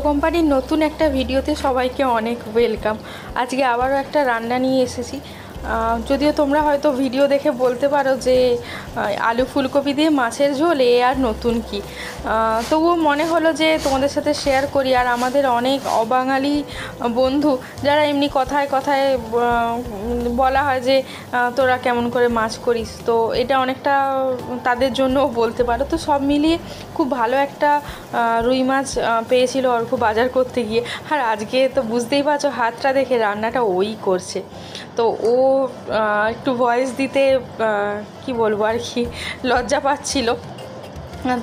কোম্পানির নতুন একটা ভিডিওতে সবাইকে অনেক ওয়েলকাম। আজকে আবারও একটা রান্না নিয়ে এসেছি। যদিও তোমরা হয়তো ভিডিও দেখে বলতে পারো যে আলু ফুলকপি দিয়ে মাছের ঝোল এ আর নতুন কি, তবুও মনে হলো যে তোমাদের সাথে শেয়ার করি। আর আমাদের অনেক অবাঙালি বন্ধু যারা এমনি কথায় কথায় বলা হয় যে তোরা কেমন করে মাছ করিস, তো এটা অনেকটা তাদের জন্যও বলতে পারো। তো সব মিলিয়ে খুব ভালো একটা রুই মাছ পেয়েছিল অর্ক বাজার করতে গিয়ে। আর আজকে তো বুঝতেই পারছো হাতটা দেখে রান্নাটা ওই করছে, তো ও একটু ভয়েস দিতে কি বলবো আর কি লজ্জা পাচ্ছিল,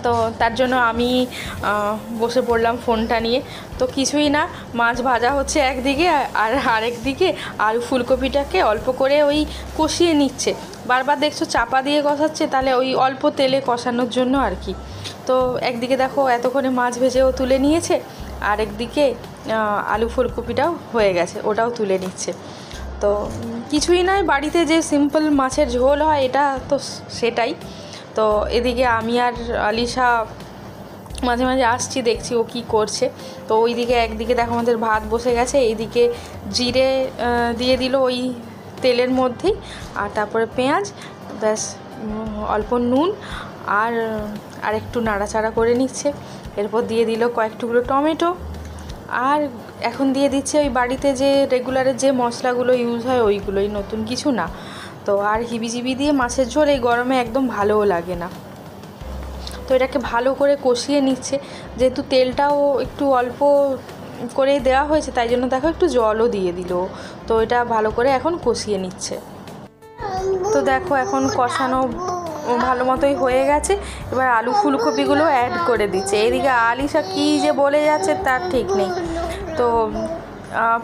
তো তার জন্য আমি বসে পড়লাম ফোনটা নিয়ে। তো কিছুই না, মাছ ভাজা হচ্ছে একদিকে আর আরেক দিকে আলু ফুলকপিটাকে অল্প করে ওই কষিয়ে নিচ্ছে। বারবার দেখছো চাপা দিয়ে কষাচ্ছে, তাহলে ওই অল্প তেলে কষানোর জন্য আর কি। তো একদিকে দেখো এতক্ষণে মাছ ভেজেও তুলে নিয়েছে, আরেকদিকে আলু ফুলকপিটাও হয়ে গেছে, ওটাও তুলে নিচ্ছে। তো কিছুই নয়, বাড়িতে যে সিম্পল মাছের ঝোল হয় এটা তো সেটাই। তো এদিকে আমি আর আলিশা মাঝে মাঝে আসছি, দেখছি ও কী করছে। তো ওইদিকে একদিকে দেখো আমাদের ভাত বসে গেছে, এইদিকে জিরে দিয়ে দিল ওই তেলের মধ্যেই, আর তারপরে পেঁয়াজ, ব্যাস অল্প নুন আর একটু নাড়াচাড়া করে নিচ্ছে। এরপর দিয়ে দিল কয়েক টুকরো টমেটো, আর এখন দিয়ে দিচ্ছে ওই বাড়িতে যে রেগুলারের যে মশলাগুলো ইউজ হয় ওইগুলোই, নতুন কিছু না। তো আর হিবিজিবি দিয়ে মাছের ঝোল এই গরমে একদম ভালোও লাগে না। তো এটাকে ভালো করে কষিয়ে নিচ্ছে, যেহেতু তেলটাও একটু অল্প করে দেওয়া হয়েছে তাই জন্য দেখো একটু জলও দিয়ে দিল। তো এটা ভালো করে এখন কষিয়ে নিচ্ছে। তো দেখো এখন কষানো ভালো মতোই হয়ে গেছে, এবার আলু ফুলকপিগুলো অ্যাড করে দিচ্ছে। এদিকে আলিশা কী যে বলে যাচ্ছে তার ঠিক নেই। তো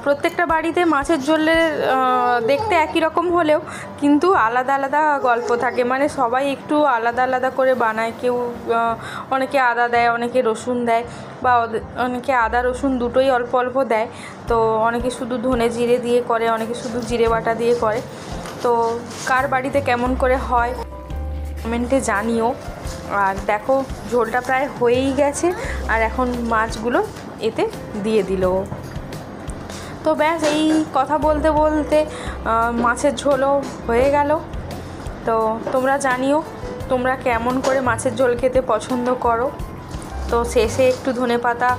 প্রত্যেকটা বাড়িতে মাছের ঝোলের দেখতে একই রকম হলেও কিন্তু আলাদা আলাদা গল্প থাকে, মানে সবাই একটু আলাদা আলাদা করে বানায়। কেউ অনেকে আদা দেয়, অনেকে রসুন দেয়, বা অনেকে আদা রসুন দুটোই অল্প অল্প দেয়। তো অনেকে শুধু ধনে জিরে দিয়ে করে, অনেকে শুধু জিরে বাটা দিয়ে করে। তো কার বাড়িতে কেমন করে হয় কমেন্টে জানিও। আর দেখো ঝোলটা প্রায় হয়েই গেছে, আর এখন মাছগুলো এতে দিয়ে দিল। তো ব্যাস এই কথা বলতে বলতে মাছের ঝোলও হয়ে গেল। তো তোমরা জানিও তোমরা কেমন করে মাছের ঝোল খেতে পছন্দ করো। তো শেষে একটু ধনেপাতা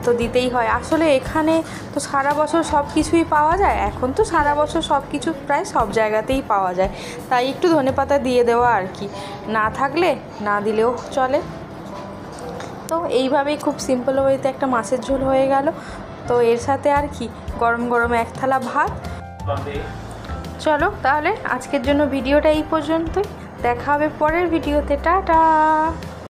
তো দিতেই হয়। আসলে এখানে তো সারা বছর সব কিছুই পাওয়া যায়, এখন তো সারা বছর সব কিছু প্রায় সব জায়গাতেই পাওয়া যায়, তাই একটু ধনেপাতা দিয়ে দেওয়া আর কি, না থাকলে না দিলেও চলে। তো এইভাবেই খুব সিম্পল ওয়েতে একটা মাছের ঝোল হয়ে গেল। তো এর সাথে আর কি গরম গরম এক থালা ভাত। চলো তাহলে আজকের জন্য ভিডিওটা এই পর্যন্তই, দেখা হবে পরের ভিডিওতে। টাটা।